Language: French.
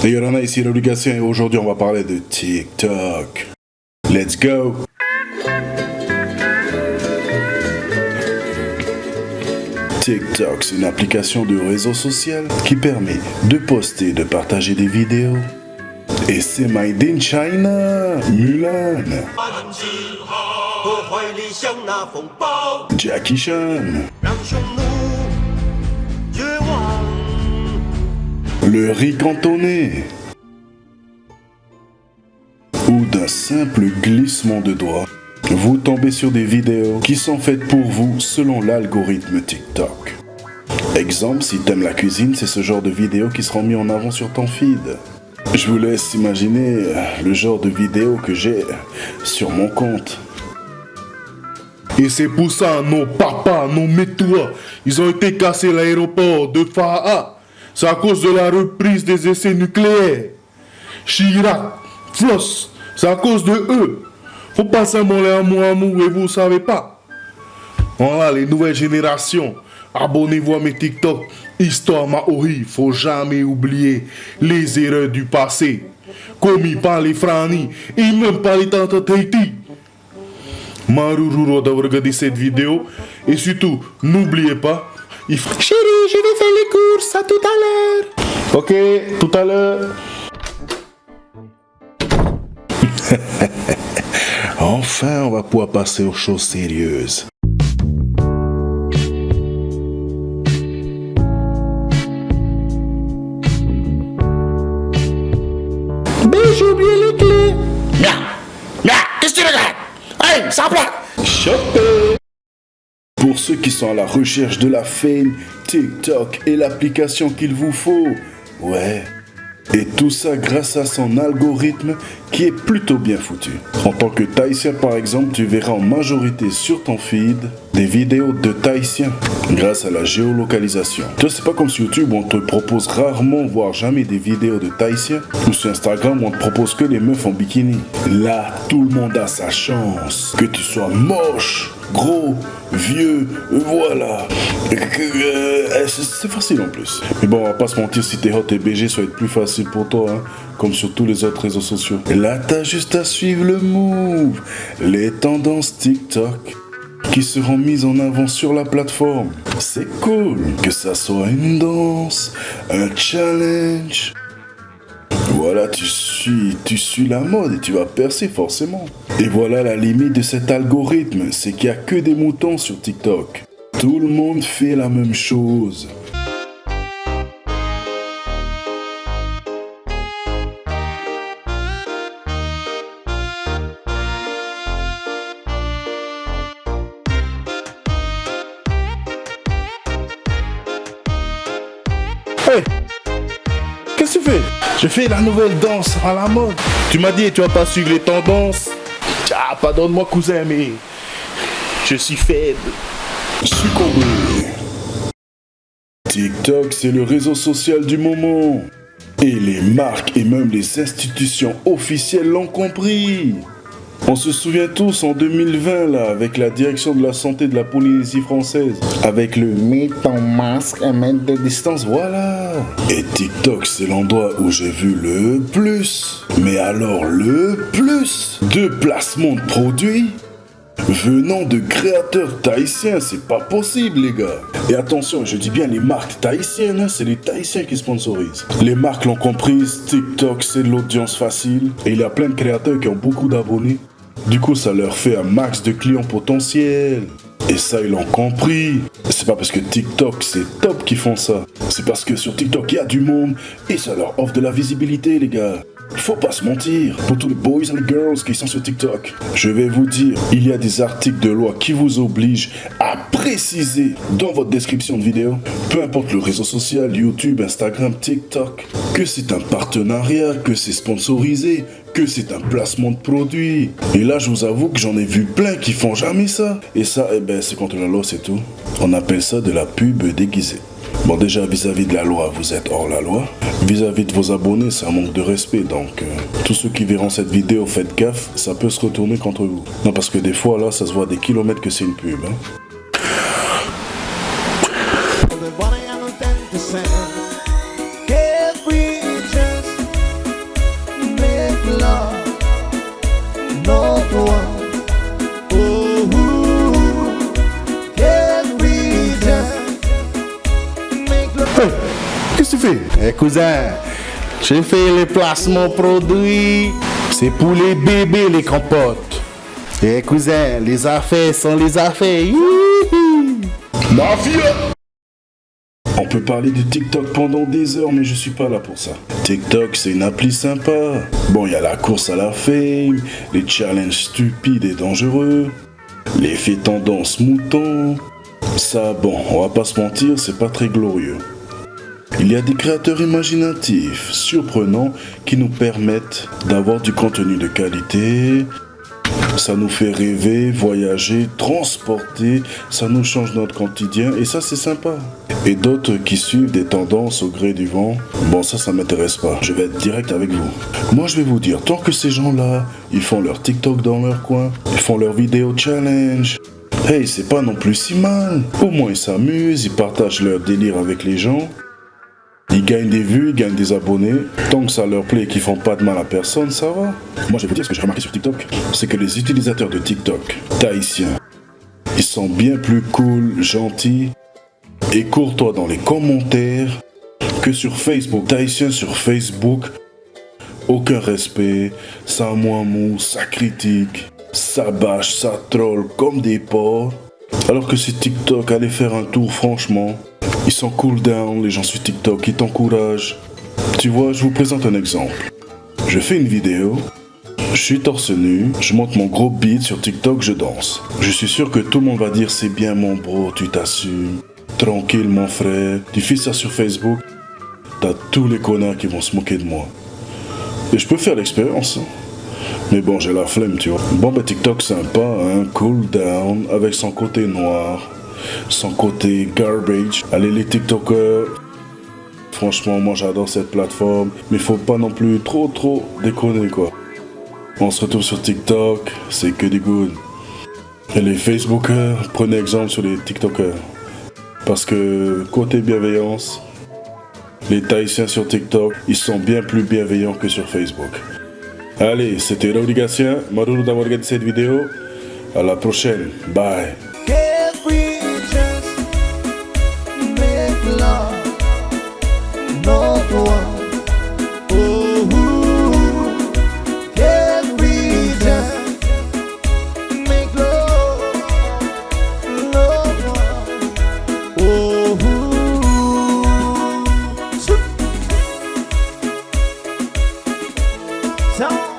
Et Yorana ici l'obligation et aujourd'hui on va parler de TikTok. Let's go! TikTok, c'est une application de réseau social qui permet de poster et de partager des vidéos. Et c'est made in China, Mulan, Jackie Chan, le riz cantonné, ou d'un simple glissement de doigts, vous tombez sur des vidéos qui sont faites pour vous selon l'algorithme TikTok. Exemple, si t'aimes la cuisine, c'est ce genre de vidéos qui seront mis en avant sur ton feed. Je vous laisse imaginer le genre de vidéos que j'ai sur mon compte. Et c'est pour ça, nos papas, nos métouas, ils ont été cassés à l'aéroport de Faha. C'est à cause de la reprise des essais nucléaires. Chirac, Floss, c'est à cause de eux. Faut pas s'immoler à moi et vous savez pas. Voilà, les nouvelles générations. Abonnez-vous à mes TikTok. Histoire Maori, faut jamais oublier les erreurs du passé. Commis par les Frani et même par les tantes Tahiti. Marururo d'avoir regardé cette vidéo. Et surtout, n'oubliez pas, chérie, je vais faire les courses, à tout à l'heure. Ok, tout à l'heure. Enfin, on va pouvoir passer aux choses sérieuses. Ben, j'ai oublié les clés. Qu'est-ce que tu regardes? Hey, ça plaque! Chopé! Pour ceux qui sont à la recherche de la fame, TikTok est l'application qu'il vous faut. Ouais. Et tout ça grâce à son algorithme qui est plutôt bien foutu. En tant que Tahitien par exemple, tu verras en majorité sur ton feed des vidéos de Tahitiens grâce à la géolocalisation. Tu vois, c'est pas comme sur YouTube où on te propose rarement voire jamais des vidéos de Tahitiens ou sur Instagram où on te propose que des meufs en bikini. Là, tout le monde a sa chance. Que tu sois moche, gros, vieux, voilà. C'est facile en plus. Mais bon, on va pas se mentir, si t'es hot et BG, ça va être plus facile pour toi, hein, comme sur tous les autres réseaux sociaux. Et là, t'as juste à suivre le move, les tendances TikTok qui seront mises en avant sur la plateforme. C'est cool, que ça soit une danse, un challenge. Voilà, tu suis la mode et tu vas percer forcément. Et voilà la limite de cet algorithme, c'est qu'il n'y a que des moutons sur TikTok. Tout le monde fait la même chose. Hey, qu'est-ce que tu fais? Je fais la nouvelle danse à la mode. Tu m'as dit tu vas pas suivre les tendances. Ah, pardonne-moi cousin, mais je suis faible. Succombé. TikTok, c'est le réseau social du moment. Et les marques et même les institutions officielles l'ont compris. On se souvient tous en 2020 là, avec la direction de la santé de la Polynésie française. Avec le mets ton masque à mètre de distance, voilà. Et TikTok, c'est l'endroit où j'ai vu le plus. Mais alors le plus de placements de produits venant de créateurs tahitiens, c'est pas possible les gars. Et attention, je dis bien les marques tahitiennes, hein, c'est les Tahitiens qui sponsorisent. Les marques l'ont comprise, TikTok c'est de l'audience facile. Et il y a plein de créateurs qui ont beaucoup d'abonnés. Du coup ça leur fait un max de clients potentiels. Et ça ils l'ont compris. C'est pas parce que TikTok c'est top qu'ils font ça. C'est parce que sur TikTok il y a du monde et ça leur offre de la visibilité les gars. Faut pas se mentir, pour tous les boys et les girls qui sont sur TikTok, je vais vous dire, il y a des articles de loi qui vous obligent à préciser dans votre description de vidéo, peu importe le réseau social, YouTube, Instagram, TikTok, que c'est un partenariat, que c'est sponsorisé, que c'est un placement de produit. Et là, je vous avoue que j'en ai vu plein qui font jamais ça. Et ça, eh ben, c'est contre la loi, c'est tout. On appelle ça de la pub déguisée. Bon, déjà, vis-à-vis de la loi, vous êtes hors la loi. Vis-à-vis de vos abonnés, c'est un manque de respect. Donc, tous ceux qui verront cette vidéo, faites gaffe, ça peut se retourner contre vous. Non, parce que des fois, là, ça se voit à des kilomètres que c'est une pub. Hein. Eh cousin, j'ai fait les placements produits. C'est pour les bébés les compotes. Eh cousin, les affaires sont les affaires. Youhou. Mafia! On peut parler de TikTok pendant des heures, mais je suis pas là pour ça. TikTok, c'est une appli sympa. Bon, il y a la course à la fame, les challenges stupides et dangereux, l'effet tendance mouton. Ça, bon, on va pas se mentir, c'est pas très glorieux. Il y a des créateurs imaginatifs, surprenants, qui nous permettent d'avoir du contenu de qualité. Ça nous fait rêver, voyager, transporter, ça nous change notre quotidien et ça c'est sympa. Et d'autres qui suivent des tendances au gré du vent, bon ça m'intéresse pas, je vais être direct avec vous. Moi je vais vous dire, tant que ces gens-là, ils font leur TikTok dans leur coin, ils font leurs vidéos challenge, hey c'est pas non plus si mal. Au moins ils s'amusent, ils partagent leur délire avec les gens. Ils gagnent des vues, ils gagnent des abonnés. Tant que ça leur plaît et qu'ils font pas de mal à personne, ça va. Moi, je vais vous dire ce que j'ai remarqué sur TikTok. C'est que les utilisateurs de TikTok, tahitiens, ils sont bien plus cool, gentils et courtois dans les commentaires que sur Facebook. Tahitiens sur Facebook, aucun respect, ça moins mou, ça critique, ça bâche, ça troll comme des porcs. Alors que si TikTok allait faire un tour, franchement, ils sont cool down, les gens sur TikTok, ils t'encouragent. Tu vois, je vous présente un exemple. Je fais une vidéo, je suis torse nu, je monte mon gros beat sur TikTok, je danse. Je suis sûr que tout le monde va dire c'est bien mon bro, tu t'assumes. Tranquille mon frère, tu fais ça sur Facebook, t'as tous les connards qui vont se moquer de moi. Et je peux faire l'expérience. Mais bon, j'ai la flemme, tu vois. Bon, bah TikTok sympa, hein, cool down, avec son côté noir, son côté garbage. Allez, les TikTokers, franchement, moi j'adore cette plateforme, mais faut pas non plus trop déconner, quoi. On se retrouve sur TikTok, c'est que des good. Et les Facebookers, prenez exemple sur les TikTokers. Parce que, côté bienveillance, les Tahitiens sur TikTok, ils sont bien plus bienveillants que sur Facebook. Allez, c'était Raouli Gatien, Maruru d'avoir regardé cette vidéo. À la prochaine, bye. So